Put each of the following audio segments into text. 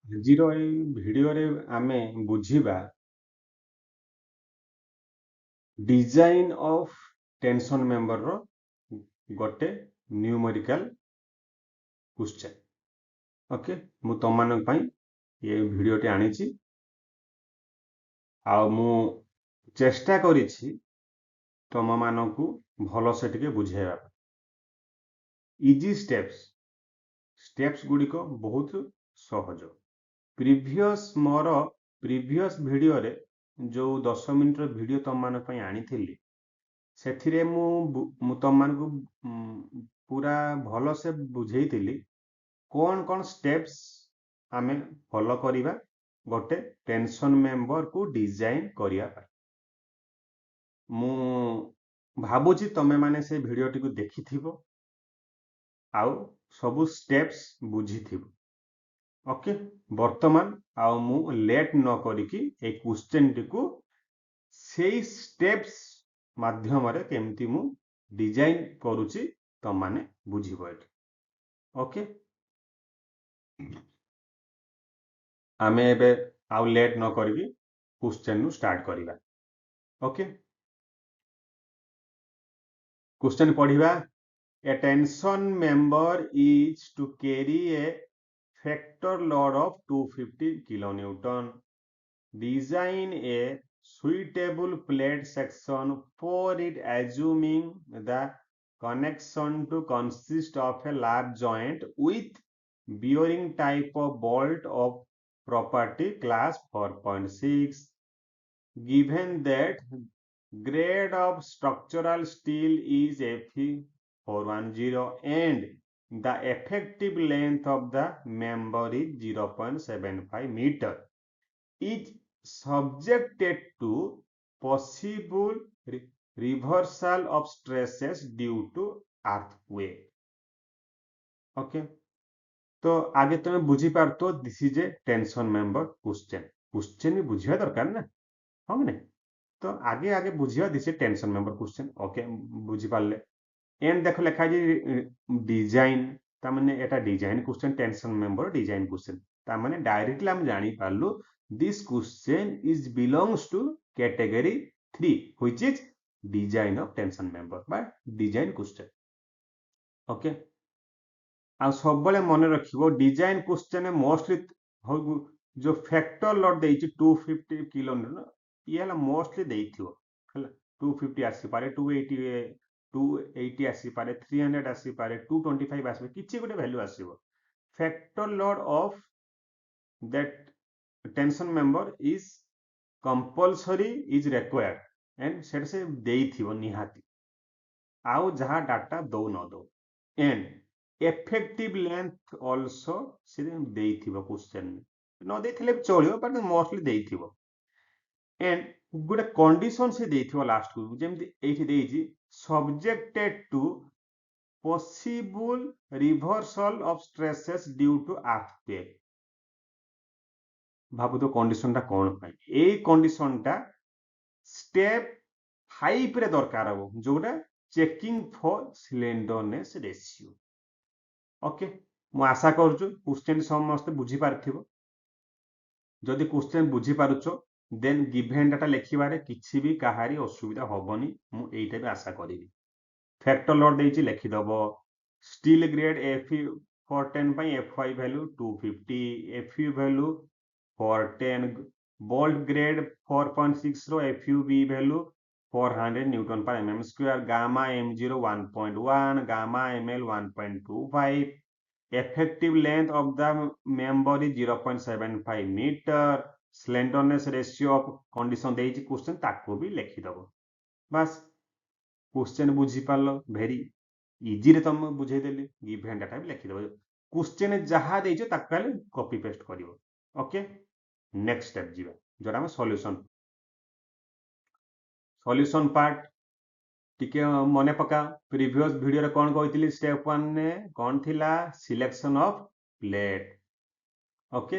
ଆଜିର ଏଇ ଭିଡିଓରେ ଆମେ ବୁଝିବା डिजाइन ऑफ टेंशन मेंबर रो गोटे न्यूमेरिकल क्वेश्चन। ओके मु तुम मानक पई ये वीडियोटी आनिछि आ मु चेष्टा करिछि तुम मानकु भलो से टिके बुझेबा। इजी स्टेप्स गुडी को बहुत सहज। प्रीवियस वीडियो रे जो 10 मिनिट रो वीडियो तुम मानक पई आनिथिली सेथिरे मु तुम मानकु पूरा भलो से बुझेइतिली कौन स्टेप्स आमे फॉलो करिबा गोटे टेंशन मेंबर को डिजाइन करिया पाई। मु भाबुची तमे माने से वीडियोटी को देखिथिबो आउ सबु स्टेप्स बुझिथिबो। ओके वर्तमान आउ मु लेट न करिकी ए क्वेश्चन टी को सेई स्टेप्स माध्यम रे केमती मु डिजाइन करूची तम माने बुझिबो एठी। ओके आमे एबे आउ लेट न करिकी क्वेश्चन नु स्टार्ट करिबा। ओके क्वेश्चन पढ़िबा। A tension member is to carry a factor load of 250 kilonewton. Design a suitable plate section for it, assuming the connection to consist of a large joint with bearing type of bolt of property class 4.6. Given that grade of structural steel is Fe410 and the effective length of the member is 0.75 meter, is subjected to possible reversal of stresses due to earthquake. Okay, तो आगे तुम्हें बुझी पार तो this is a tension member question भी बुझिया दरकार ना हम नहीं तो आगे आगे बुझिया this is tension member question. Okay बुझी पारले एंड देखो लिखा है डिजाइन ता माने एटा design question tension member design question ता माने डायरेक्टली हम जानी पारलु this question is belongs to category 3 which is design of tension member बा डिजाइन क्वेश्चन। ओके आ सब बले मन रखिबो डिजाइन क्वेश्चन मोस्टली जो फैक्टर लोड देइछि 250 किलो ये हला मोस्टली देइथिबो हला 250 आसी पारे 280 आसी पारे 300 आसी पारे 225 आसी किछि गोटे वैल्यू आसीबो। Factor load of that tension member is compulsory is required and set से देइथिबो निहाती आउ जहा डाटा दो न दो एंड effective length also से देइथिबो क्वेश्चन न देथिले चलियो बट मोस्टली देइथिबो एंड गोटे कंडीशन से देइथिबो लास्ट को जेमति एठी देइछि subjected to possible reversal of stresses due to earthquake। भाबु तो कंडीशन टा कोन पाई ए कंडीशन टा स्टेप 5 रे दरकार हो जोटा checking for slenderness ratio. Okay मु आशा करूछु क्वेश्चन समस्त बुझी पारथिबो जदि क्वेश्चन बुझी पारुछो देन गिवन डाटा लिखिबारे किछि भी काहारी असुविधा होबनी मु एइटा भी आशा करिवि। फैक्टर लोड देइछि लिखि दबो स्टील ग्रेड Fe410 पई Fy value 250 Fu value 410 bolt grade 4.6 रो Fub वैल्यू 400 न्यूटन पर mm square gamma m0 1.1 gamma ml 1.25 effective length of the member is 0.75 meter slenderness ratio of condition देइछि question ताको भी लिखि दबो बस क्वेश्चन बुझी पालो वेरी इजी रे तुम बुझे देली गिवन डाटा भी लिखि दबो क्वेश्चन जहा देइछो ताको खाली कॉपी पेस्ट करिवो। ओके नेक्स्ट स्टेप जीवा जोरा हम सॉल्यूशन पार्ट टिके मने पका प्रीवियस वीडियो रे कोन कहितली स्टेप 1 ने कोन थिला selection of plate. Okay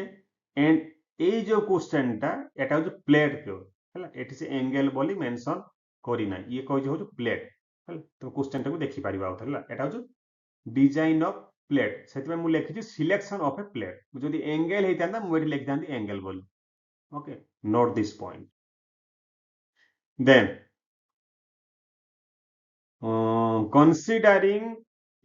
and ए जो क्वेश्चन टा एटा जो प्लेट को हला एठी से एंगल बोली मेंशन करिना ये कहि जो प्लेट हला तो क्वेश्चन टा को देखि परिबा हला एटा जो डिजाइन ऑफ प्लेट से मुझे लिखी सिलेक्शन ऑफ ए प्लेट जो एंगल होता मुझे लिखि था एंगल बोली okay note this point then considering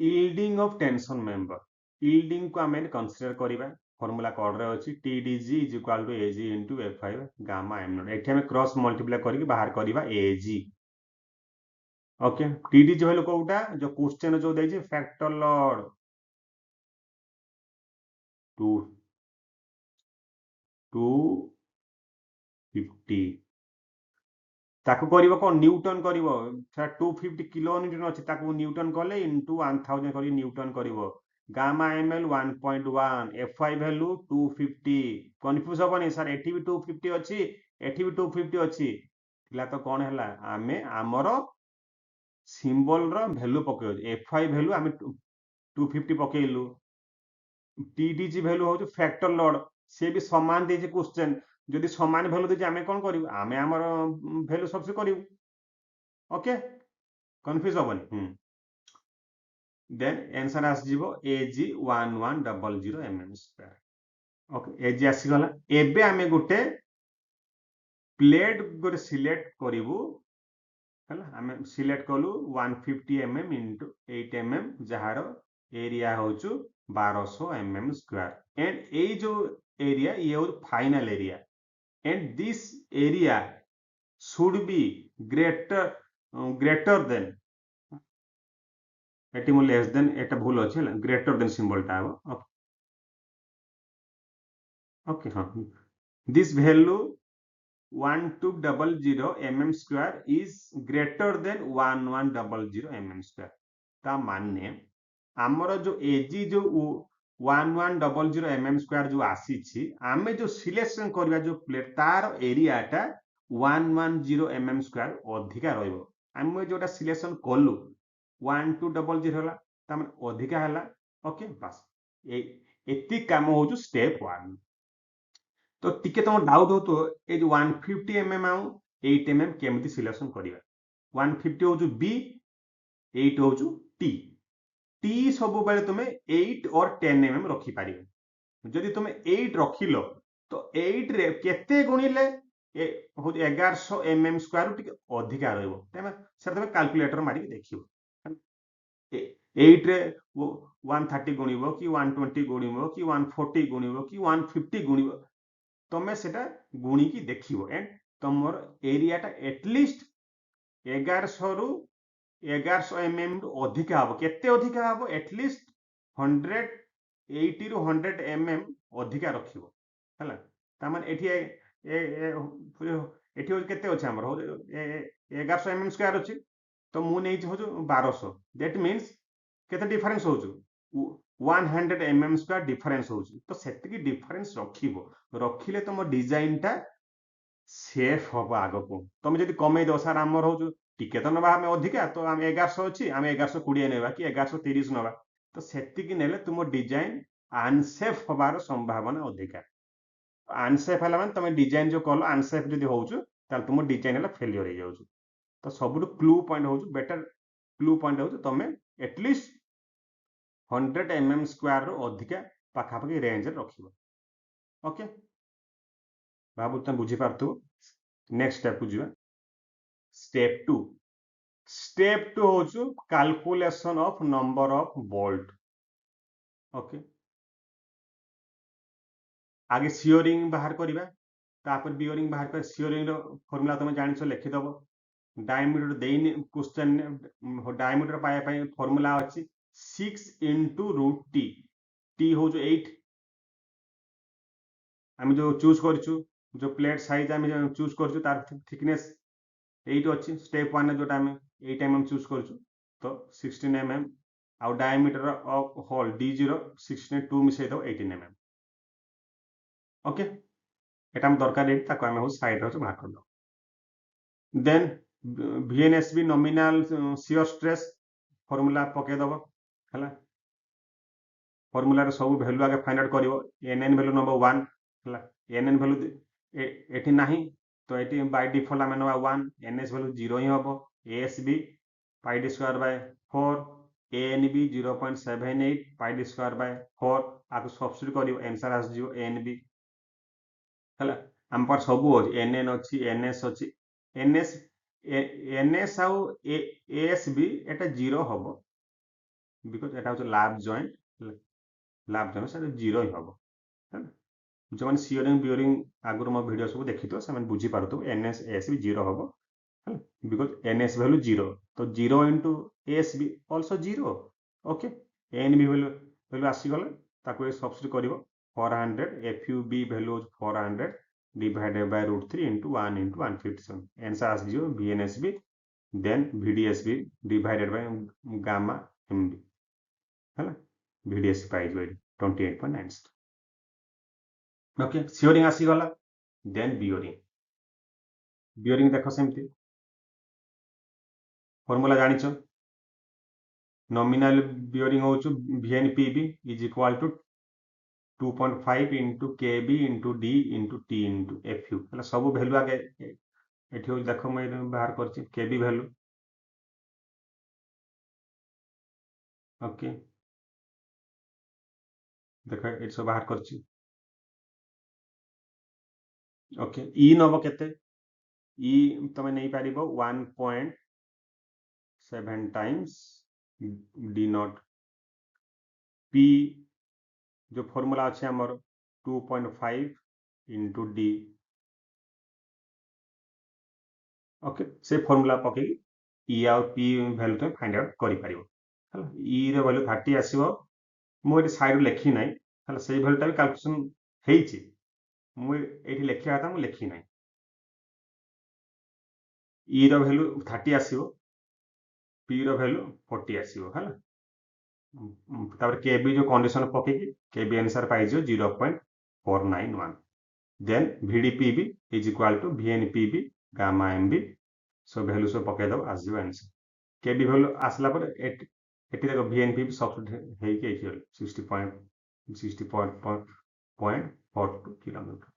yielding of tension member yielding को आम कंसीडर करवा फॉर्मूला कोड रे अछि TDG is equal to AG into F5 gamma m not एठी हम क्रॉस मल्टीप्लाई करके बाहर करवा AG ओके TDG भेलो कोउटा जो क्वेश्चन जो देछि फैक्टर लॉर्ड 250 ताकू करिवो कोन न्यूटन करिवो 250 किलो न्यूटन अछि ताकू न्यूटन कले इनटू 1000 करी न्यूटन करिवो gamma ml 1.1 F5 value 250 confuse होबनी सर एठी भी 250 अछि एठी भी 250 अछि तिला तो कोन हला आमे हमर सिंबल रो वैल्यू पकेयो F5 वैल्यू आमे 250 पकेइलु TDG वैल्यू हो फैक्टर लॉर्ड से भी समान देजे क्वेश्चन जदि समान वैल्यू देजे आमे कोन करिवु आमे हमर वैल्यू सबसे करिवु ओके कंफ्यूज होबनी देन आंसर आस जीवो AG 1100 mm square okay AG आसी गला एबे आमे गोटे प्लेट गोटे सिलेक्ट करिवु हला आमे सिलेक्ट कलु 150 mm into 8 mm जहार एरिया होचु 1200 mm स्क्वायर एंड ए जो एरिया ये हो final area and this area should be greater than eighty मो लेस देन एटा भूल अछि हला ग्रेटर देन सिंबल टा हो ओके हां this value 1200 mm square is greater than 1100 mm square ता माने हमर जो एजी जो 1100 mm स्क्वायर जो आसी छी आमे जो सिलेक्शन करबा जो प्लेट तार एरिया टा 110 mm स्क्वायर अधिका रहइबो आमे जोटा सिलेक्शन कलु 1200 हला ता माने अधिका हला ओके बस एति काम हो स्टेप 1 तो टिके तुम डाउट हो तो ये 150 mm आउ 8 mm केमती सिलेक्शन करिवा 150 हो बी 8 हो टी टी सब बेले तुम 8 और 10 mm रखी पारिबो जदि तुम 8 रखिलो तो 8 रे केते गुणिले 1100 mm स्क्वायर टिके अधिका रहइबो तमे से तुम कैलकुलेटर मारी देखिबो 8 रे 130 गुणिबो कि 120 गुणिबो कि 140 गुणिबो कि 150 गुणिबो तमे सेटा गुणी की देखिबो एंड तमर एरिया टा एटलिस्ट 1100 रु 1100 mm अधिका हबो केते अधिका हबो एटलिस्ट 180 रु 100 mm अधिका रखिबो हला ता माने एठी एठी केते अछि हमर 1100 mm स्क्वायर अछि तो मु नै हो 1200 दैट मींस केते डिफरेंस हो 100 mm स्क्वायर डिफरेंस हो तो सेतिकी डिफरेंस रखिबो रखिले तुम डिजाइन टा सेफ हम आग को तुम जब कमे दो सार आमर हो टिके तो नवा हमें अधिका तो आम 1100 अच्छी आम 1120 नेबा कि 1130 नवा तो सेतिकी नेले तुम डिजाइन अनसेफ हबार संभावना अधिका अनसेफ है माने तुम डिजाइन जो कल अनसेफ जदि होउछु ताल तुम डिजाइन है फेलियर हो जाउछु तो सबुठ क्लू पॉइंट होउछु बेटर क्लू पॉइंट होउछु तुम एटलिस्ट 100 mm स्क्वायर रो अधिका पाखापाखि रेंज रखिबो ओके बाबू तुम बुझी पारतु नेक्स्ट स्टेप को जीवा स्टेप 2 होचु calculation of number of bolt okay आगे सियोरिंग बाहर करिबा तापर बियरिंग बाहर कर सियोरिंग रो फार्मूला तुम जानि छ लिखि दबो डायमीटर देइन क्वेश्चन डायमीटर पाए पाए फार्मूला अछि 6 into root t t हो जो 8 आम जो चूज करछु जो प्लेट साइज आम चूज करछु तार थिकनेस 8 अच्छी स्टेप 1 जो आम 8 mm चूज करछु तो 16 mm आउ डायमीटर ऑफ होल d0 16 2 मिसै दो 18 mm ओके एटा हम दरकार नहीं ताको आम हो साइड रो बाहर कर दो then VNSB nominal shear stress formula पके दबो हला फार्मूला रे सब वैल्यू आगे फाइंड आउट करिवो nn वैल्यू नंबर 1 हला nn वैल्यू एठी नाही तो एटी बाय डिफॉल्ट आम नवा 1 ns वैल्यू 0 ही हबो ASB pi d square by 4 ANB 0.78 pi d square by 4 आको सब्स्टिट्यूट करियो आंसर आस जियो ANB हला हम पर सब अछि NN अछि NS अछि NS आउ ASB एटा 0 हबो बिकॉज एटा होछ लैब जॉइंट से 0 ही हबो हला जो माने सियरिंग बियरिंग आगुर मो वीडियो सब देखि तो से माने बुझी पारतो NS ASB 0 हबो because NS value 0 तो 0 into ASB also 0 okay NB value आसीगला ताको substitute करिवो 400 FUB value 400 divided by root 3 into 1 into 157 answer आसीजो VNSB then VDSB divided by gamma MB हला VDSB पाइज 28.9 ओके सियरिंग आसीगला then बियरिंग देखो सेमती formula जानिछो nominal bearing होचु VNPB is equal to 2.5 into KB into D into T into FU हला सब वैल्यू आगे एठी हो देखो मैं बाहर करछि KB वैल्यू ओके देखो एठी सब बाहर करछि ओके E नबो केते E तमे नै पारिबो 1.7 टाइम्स D नॉट P जो फॉर्मूला अछि हमर 2.5 into D ओके से फॉर्मूला पके E आउ P वैल्यू तो फाइंड आउट करि पारिबो हला E रे वैल्यू 30 आसीबो मो एटी साइड लेखि नै हला सेही वैल्यूटा भी कैलकुलेशन हेइछि मु एटी लेखिया था मु लेखि नै E रो वैल्यू 30 आसीबो P रो वैल्यू 40 आसीबो हला तापर KB जो कंडीशन पके KB answer पाइजो 0.491 then VDPB is equal to VNPB gamma MB so value सब पके दो आज जो आंसर KB वैल्यू आसला पर एटी देखो VNPB सब्स्टिट्यूट हेइ के एठी 60.42 किलोमीटर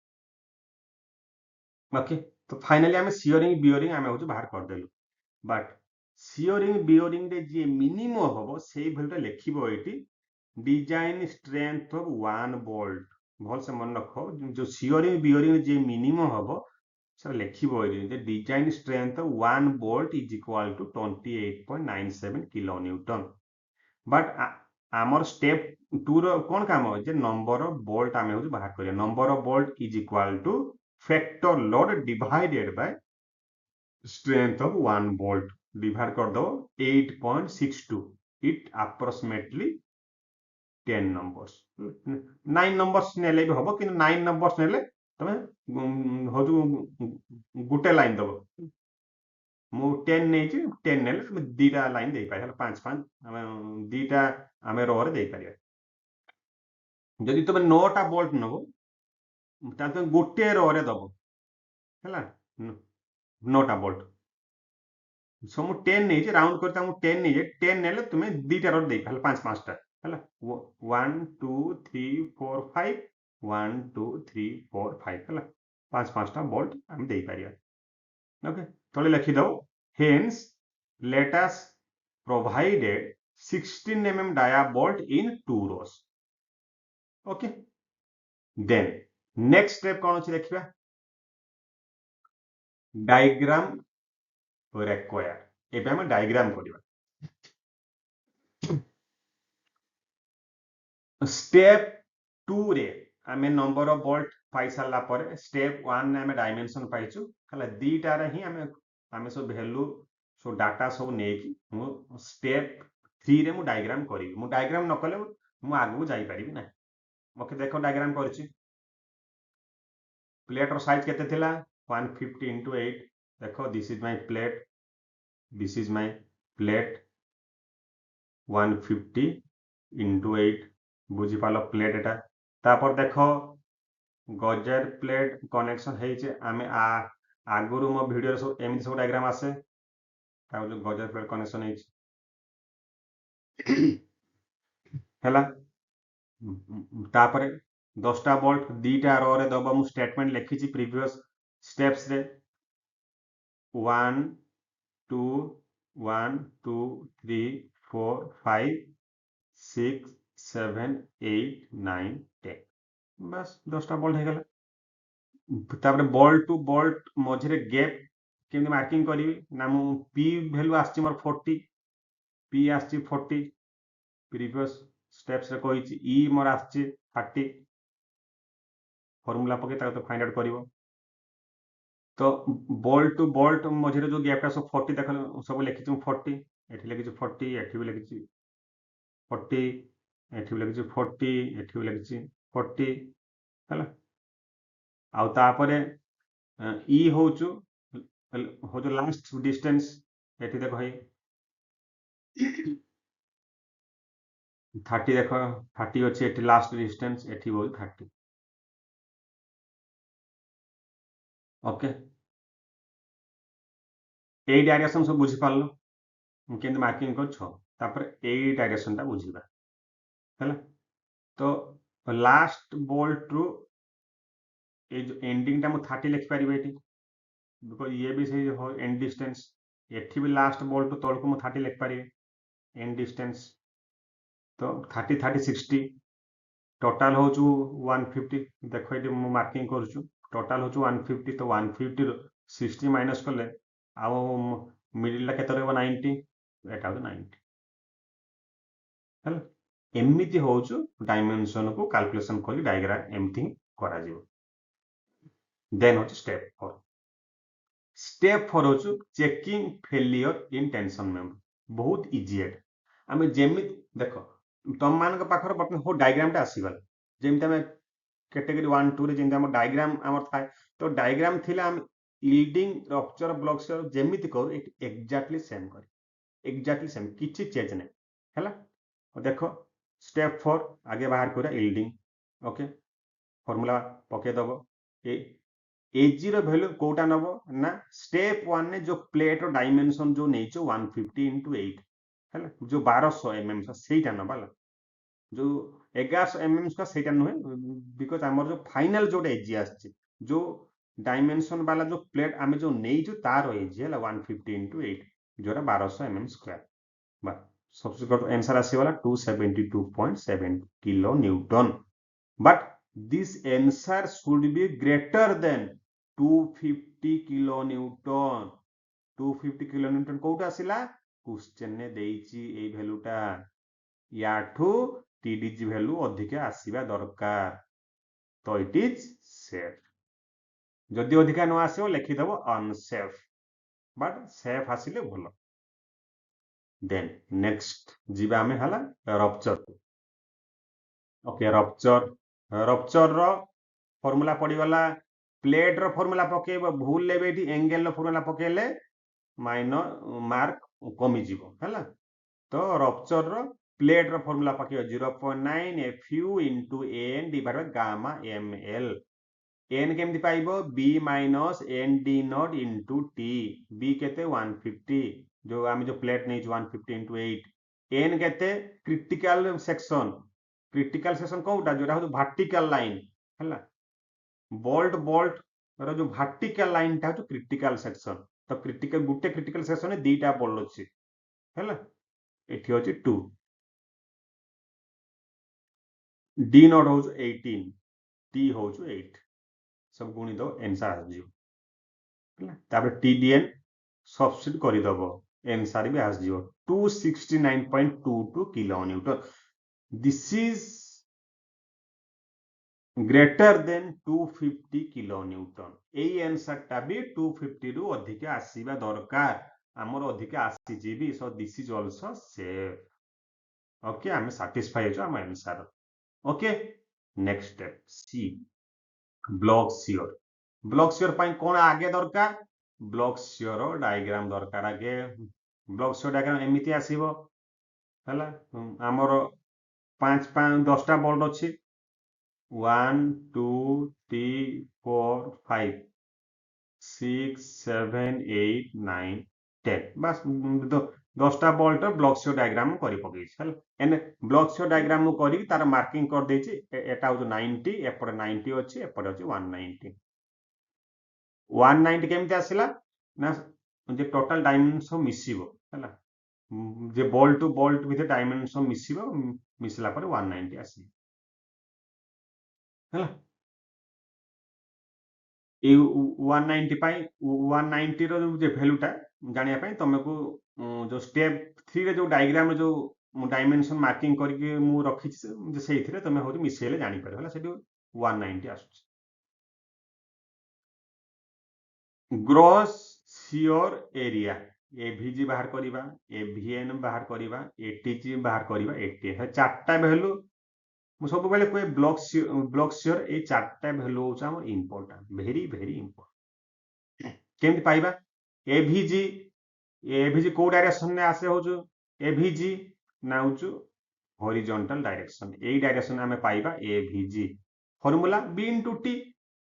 ओके तो फाइनली आमे सियरिंग बियरिंग आमे होछु बाहर कर देलु बट सियरिंग बियरिंग रे जे मिनिमम होबो सेही वैल्यूटा लेखिबो एठी डिजाइन स्ट्रेंथ ऑफ 1 बोल्ट भल से मन रखो जो सियरिंग बियरिंग जे मिनिमम होबो से लेखिबो एठी जे design strength of 1 bolt is equal to 28.97 kilo newton but आमर स्टेप 2 रो कोन काम हो जे नंबर ऑफ बोल्ट आमे हो बाहर करिया number of bolt is equal two factor load divided by strength of 1 bolt divide कर दो 8.62 it approximately 10 numbers 9 numbers नेले भी हबो कि 9 numbers नेले तमे होजु गुटे लाइन दबो मु 10 नै छि 10 नेले तमे दीटा लाइन देई पाइ 5 5 हम दीटा आमे रो रे देई पारिया जदि तमे 9 टा बोल्ट नबो ता तमे गुटे रो रे दबो हैला 9 टा बोल्ट सो मु 10 नै छि राउंड करता मु 10 नै 10 नेले तुमे दीटा रो देई हल 5 5 टा हला 1 2 3 4 5 1 2 3 4 5 हला 5 5 टा बोल्ट हम देई पारिया ओके तले लिखि दो hence let us provided 16 mm dia bolt in 2 rows okay then next step कोन अछि देखिबा डायग्राम रिक्वायर एबे हम डायग्राम करिबा स्टेप 2 रे आमे नंबर ऑफ बोल्ट पाई सारला पर स्टेप 1 ने आमे डायमेंशन पाइछु हला दीटा रे ही आमे सब वैल्यू सो डाटा सब नै कि मु स्टेप 3 रे मु डायग्राम करिबि मु डायग्राम न कले मु आगु जाई परिबि ना ओके देखो डायग्राम करछि प्लेट रो साइज केते थिला 150 into 8 देखो this is my plate this is my plate 150 into 8 बुझी पालो प्लेट एटा तापर देखो गजर प्लेट कनेक्शन है जे आमे आगुरु मो वीडियो रे सब एमिति सब डायग्राम आसे ता जो गजर प्लेट कनेक्शन है हैला तापर 10 टा बोल्ट दीटा रो रे दबो मु स्टेटमेंट लिखि छि प्रीवियस स्टेप्स रे 1 2 1 2 3 4 5 6 7 8 9 10 बस 10टा बोल्ट हो गला तापर बोल्ट टू बोल्ट मझे गैप केमती मार्किंग करी ना मु पी वैल्यू आछि मोर 40 पी आछि 40 प्रीवियस स्टेप्स रे कहिछि ई मोर आछि 30 फॉर्मूला पके ताको फाइंड आउट करिवो तो बोल्ट टू बोल्ट मझे जो गैपटा सब 40 देख सब लिखी 40 एठी लिखी 40 एठी भी लिखी 40 एठी भी लिखी 40 एठी भी लिखी 40 हैला आउ तापरे ई होचु हो जो लास्ट डिस्टेंस एठी देखो है 30 देखो 30 अछि एठी लास्ट डिस्टेंस एठी हो 30 ओके ए डायरेक्शन सब बुझी पारलो केंद्र मार्किंग कर छ तापर ए डायरेक्शन ता बुझीबा हैला तो लास्ट बोल्ट रू ए जो एंडिंग टा मु 30 लिखि परिबे एठी बिकॉज ये भी सही हो एंड डिस्टेंस एठी भी लास्ट बोल्ट रू तळ को मु 30 लिखि परिबे एंड डिस्टेंस तो 30 30 60 टोटल हो 150 देखो ये मु मार्किंग करूछु टोटल हो 150 तो 150 रो 60 माइनस करले आउ मिडिल ला केते रहबो 90 एटा हो 90 हल एमिति होचु डायमेंशन को कैलकुलेशन करी डायग्राम एमिति करा जिवो देन होचु स्टेप 4 होचु checking failure in tension member बहुत इजी है आमे जेमि देखो तुम मान पाखर बर्तमान हो डायग्राम टा आसीगला जेमि तमे कैटेगरी 1 2 रे जेमि हम डायग्राम हमर थाए तो डायग्राम थिले हम यील्डिंग रप्चर ब्लॉक्स जेमिति करू एग्जैक्टली सेम कर एग्जैक्टली सेम किछि चेंज नै हैला देखो स्टेप 4 आगे बाहर करा यील्डिंग ओके फॉर्मूला पके दबो ए एजी रो वैल्यू कोटा नबो ना स्टेप 1 ने जो प्लेट रो डायमेंशन जो नेचो 150 * 8 हैला जो 1200 mm सेटा नबाला जो 1100 mm का सेटा नुहे बिकॉज हमर जो फाइनल जो एजी आछे जो डायमेंशन वाला जो प्लेट आमे जो नेइजो तार एजी हैला 150 * 8 जोरा 1200 mm स्क्वायर बा सब्सिक्वेंट आंसर आसी वाला 272.7 kilo newton but this answer should be greater than 250 kilo newton 250 kilo newton कोउटा आसिला क्वेश्चन ने देइची ए वैल्यूटा याठू टीडीजी वैल्यू अधिक आसीबा दरकार तो इट इज सेफ जदि अधिक न आसीबो लिखि देबो अनसेफ बट सेफ आसिले भलो देन नेक्स्ट जीवा हमें हला रप्चर ओके रप्चर रो फॉर्मूला पड़ी गला प्लेट रो फॉर्मूला पकेबो भूल लेबे एटी एंगल रो फॉर्मूला पकेले माइनस मार्क कमी जीवो हला तो रप्चर रो प्लेट रो फॉर्मूला पकेबो 0.9 fu into n divide by gamma ml n केमति पाइबो b minus n d naught into t b केते 150 जो आमे जो प्लेट नै 150 into 8 n केते क्रिटिकल सेक्शन कोउटा जोरा हो वर्टिकल लाइन हला बोल्ट रो जो वर्टिकल लाइन ता हो क्रिटिकल सेक्शन तो क्रिटिकल गुटे क्रिटिकल सेक्शन ने दीटा बोल्ट अछि हला एठी होछि 2 d नॉट हो 18 t हो 8 सब गुणी दो आंसर आ जियो हला तापर tdn सब्स्टिट्यूट करि दबो आंसर भी आ जियो 269.22 kilo Newton this is greater than 250 kilo Newton AE answer टा भी 250 रु अधिक आसीबा दरकार हमर अधिक आसी जीबी so this is also safe okay हम सैटिस्फाई हो हम answer okay next step C block shear पाई कोन आगे दरकार ब्लॉक शियर डायग्राम दरकार आगे ब्लॉक शियर डायग्राम एमिति आसीबो हला हमर 5 5 10 टा बोल्ट अछि 1 2 3 4 5 6 7 8 9 10 बस 10टा बोल्ट ब्लॉक शियर डायग्राम करि पकै छै एने ब्लॉक शियर डायग्राम करि तार मार्किंग कर दै छी एटा हो 90 एपड़ 90 अछि एपड़ अछि 190 190 केमति आसिला ना जे टोटल डायमेंशन मिसिबो हला जे बोल्ट टू बोल्ट भितर डायमेंशन मिसिबो मिसला पर 190 आसी हला ए 190 पाई 190 रो जे वैल्यूटा जानिया पाई तुमको जो स्टेप 3 रे जो डायग्राम जो डायमेंशन मार्किंग करके मु रखी जे सेइथिरे तुम हो मिसेले जानि पार हला सेठी 190 आसुची ग्रॉस शियर एरिया एभीजी बाहर करिबा एभीएन बाहर करिबा एटीजी बाहर करिबा एटीएन हे चारटा वैल्यू मु सब बेले कोइ ब्लॉक शियर ए चारटा वैल्यू होचा हम इंपोर्टेंट वेरी वेरी इंपोर्टेंट केमति पाइबा एभीजी एभीजी को डायरेक्शन ने आसे होचो एभीजी ना होचो हॉरिजॉन्टल डायरेक्शन ए डायरेक्शन हमें पाइबा A v g formula B into T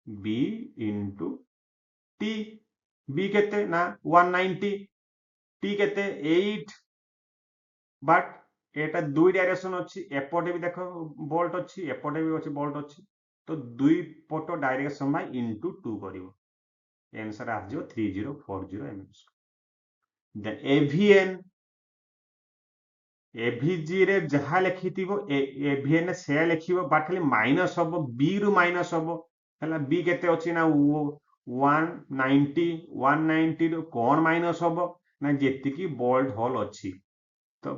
B into T B केते ना 190 टी केते 8 बट एटा दुई डायरेक्शन अच्छी एपटे भी देख बोल्ट अच्छी एपटे भी अच्छी बोल्ट अच्छी तो दुई पट डायरेक्शन बाय इनटू 2 करिवो आंसर आजो 3040 mm देन एवीएन एवीजी रे जहा लिखिथिबो एवीएन से लिखिबो बट खाली माइनस हबो बी रु माइनस हबो हला बी केते अछि ना 190 190 रु कोन माइनस हबो ना जेतिकी बोल्ट होल अछि तो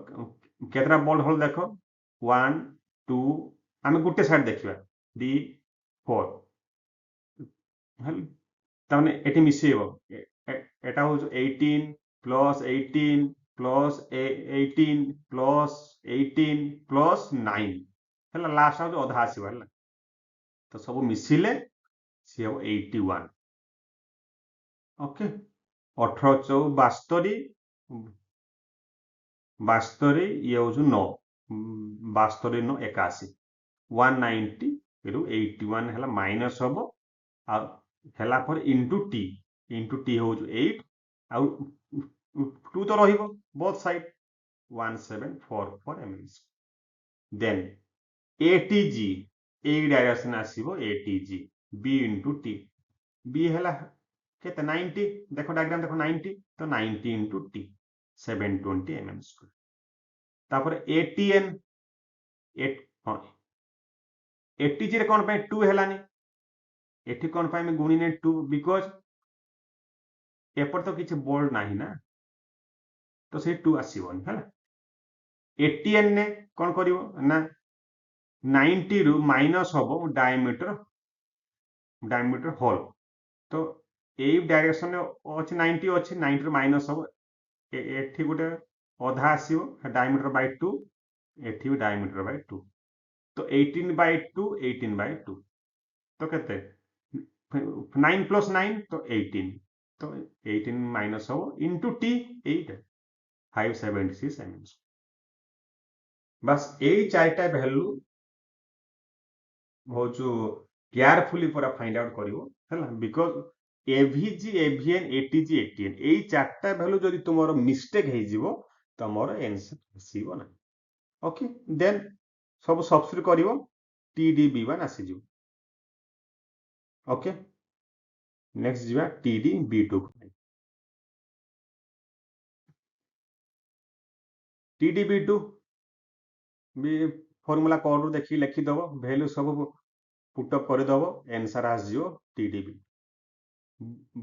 केतरा बोल्ट होल देखो 1 2 आमे गुटे साइड देखिबा 3 4 हल तने एटी मिसेबो एटा हो 18 प्लस 18 प्लस 18 प्लस 18 प्लस 9 हला लास्ट हो अधा आसीबो हला तो सब मिसिले सी हो 81 ओके 18 4 72 72 ये हो 9 72 9 81 190 रु 81 हला माइनस हबो आ हेला पर इनटू टी हो 8 आ 2 तो रहिबो बोथ साइड 1744 mm देन एटीजी ए डायरेक्शन आसीबो A t g B into T B हेला केते 90 देखो डायग्राम देखो 90 तो 90 इनटू टी 720 mm स्क्वायर तापर एटीएन एट हां एटीजी रे कोन पे 2 हेलानी एठी कोन पे में गुणी ने 2 बिकॉज एपर तो किछि बोल्ड नाही ना तो से 2 आसीबोनी हला एटीएन ने कोन करिवो ना 90 रु माइनस हबो डायमीटर होल तो ए डायरेक्शन ने अछि 90 अछि 90 रु माइनस हबो एठी गुटे अधा आसीबो डायमीटर बाय 2 एठी भी डायमीटर बाय 2 तो 18 बाय 2 18 बाय 2 तो केते 9 प्लस 9 तो 18 तो 18 माइनस हो इनटू टी 8 576 mm बस यही चारटा वैल्यू हो जो केयरफुली पूरा फाइंड आउट करिवो हैला because AVG AVN ATG ATN यही चारटा वैल्यू जदि तुमरो मिस्टेक हे जिवो तमरो आंसर आसीबो ना ओके देन सब सब्स्टिट्यूट करिवो टीडीबी1 आसी जिवो ओके नेक्स्ट जीवा TDB2 TDB2 भी फॉर्मूला कोड देखि लिखि दबो वैल्यू सब पुट अप कर दबो आंसर आस जिवो TDB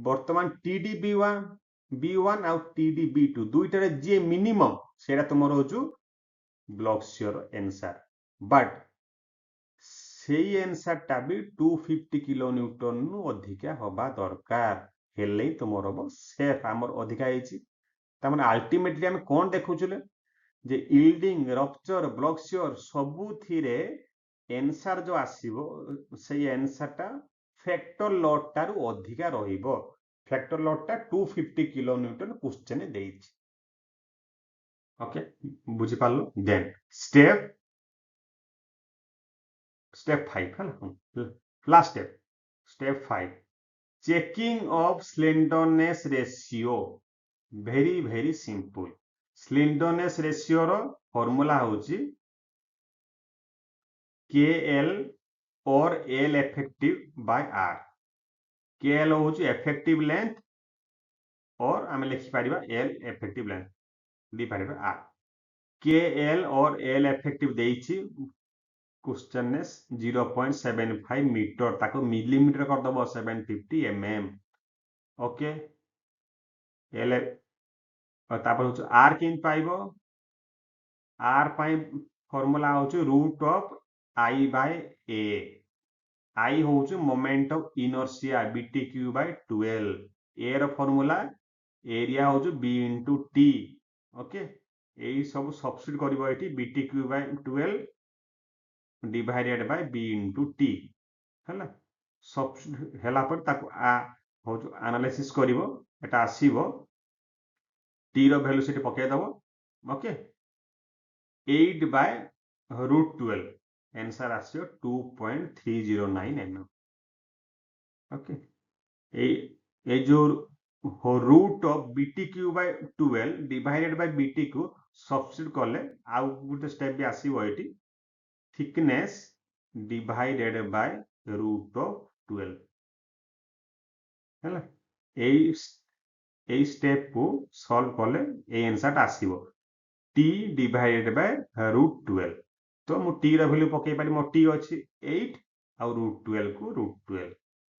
वर्तमान TDB1 B1 आउ TDB2 दुईटा रे जे मिनिमम सेरा तुमरो होजु ब्लॉक शियर आंसर बट सेई आंसर टा भी 250 किलो न्यूटन नु अधिका होबा दरकार हेले तुमरो बो सेफ हमर अधिका हेची त माने अल्टीमेटली हम कोन देखुचले जे यील्डिंग रप्चर ब्लॉक शियर सबु थिरे आंसर जो आसीबो सेई आंसर टा फैक्टर लॉट टारु अधिका रहिबो फैक्टर लॉट टा 250 किलो न्यूटन क्वेश्चन देइछि ओके बुझि पालो देन स्टेप 5 हला last step 5 checking of slenderness ratio very very simple slenderness ratio रो फार्मूला होची KL और L effective by R KL होची effective length और हम लिखि परिबा L effective length divided by r. KL और L effective देइछि क्वेश्चन ने 0.75 मीटर ताको मिलीमीटर कर दबो 750 mm. ओके एल तापर होछ r किन पाइबो r पाई फार्मूला होछ रूट ऑफ i बाय a. I होछ moment of inertia btq by 12. a रो फार्मूला एरिया होछ b into t. ओके एई सब सब्स्टिट्यूट करबो एठी btq by 12 divided by b into t हैला सब्स्टिट्यूट हैला पर ताको आ होछ एनालिसिस करबो एटा आसीबो t रो वैल्यू सेठी पके दबो. ओके 8 by root 12 आंसर आसियो 2.309 mm. ओके ए जो root of btq by 12 divided by btq substitute करले आ गुटे स्टेप भी आसीबो एठी thickness divided by root of 12 हैला ए स्टेप को सॉल्व करले ए आंसर आसीबो t डिवाइडेड by रूट 12. तो मु t रा वैल्यू पके पारी मो t अछि 8 और रूट 12 को रूट 12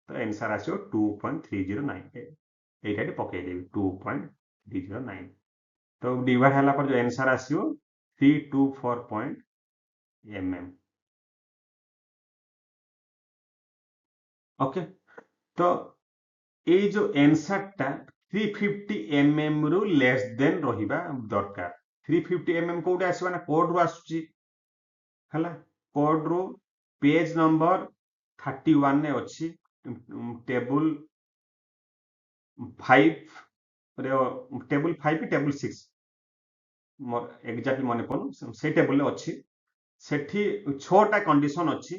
तो आंसर आसियो 2.309 एटाटी पके देबी 2.309 तो डिवाइड हला पर जो आंसर आसियो 324 mm. ओके तो ए जो आंसर टा 350 mm रु लेस देन रहिबा दरकार. 350 mm कोडे आसीबा ना कोड रु आसुची हला कोड रु पेज नंबर 31 ने अछि टेबल 5 रे टेबल 5 टेबल 6 मोर एग्जैक्टली मने पड़ो से टेबल अछि सेठी 6टा कंडीशन अछि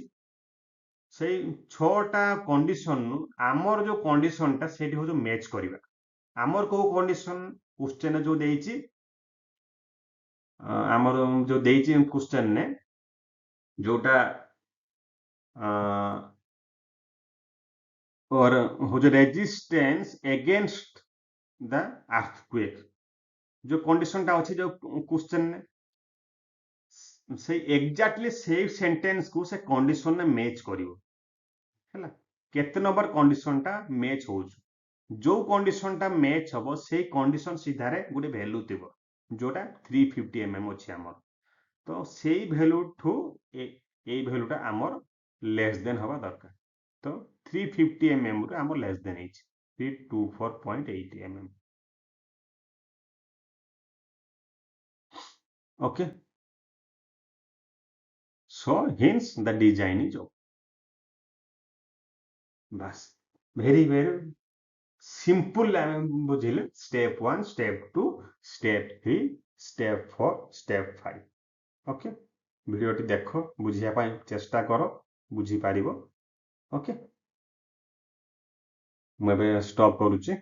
से 6टा कंडीशन आमर जो कंडीशन टा सेठी हो जो मैच करबा आमर को कंडीशन क्वेश्चन जो देइछि आमर जो देइछि क्वेश्चन ने जोटा और हो जो रेजिस्टेंस अगेंस्ट द अर्थक्वेक जो कंडीशन टा अछि जो क्वेश्चन ने से एग्जैक्टली सेम सेंटेंस को से कंडीशन ने मैच करिवो हैला केते नंबर कंडीशन टा मैच होउछ जो कंडीशन टा मैच हबो से कंडीशन सीधारे गुटे वैल्यू थिबो जोटा 350 mm अछि हमर तो सेई वैल्यू ठू ए वैल्यू टा हमर लेस देन हवा दरकार तो 350 mm रे हमर लेस देन अछि 324.8 mm. Okay, so hence the design is okay. बस very simple बुझिले step 1 step 2 step 3 step 4 step 5. Okay भिडियोटी देखो बुझिया पाई चेष्टा करो बुझी पारिबो. ओके मैं स्टॉप करूची.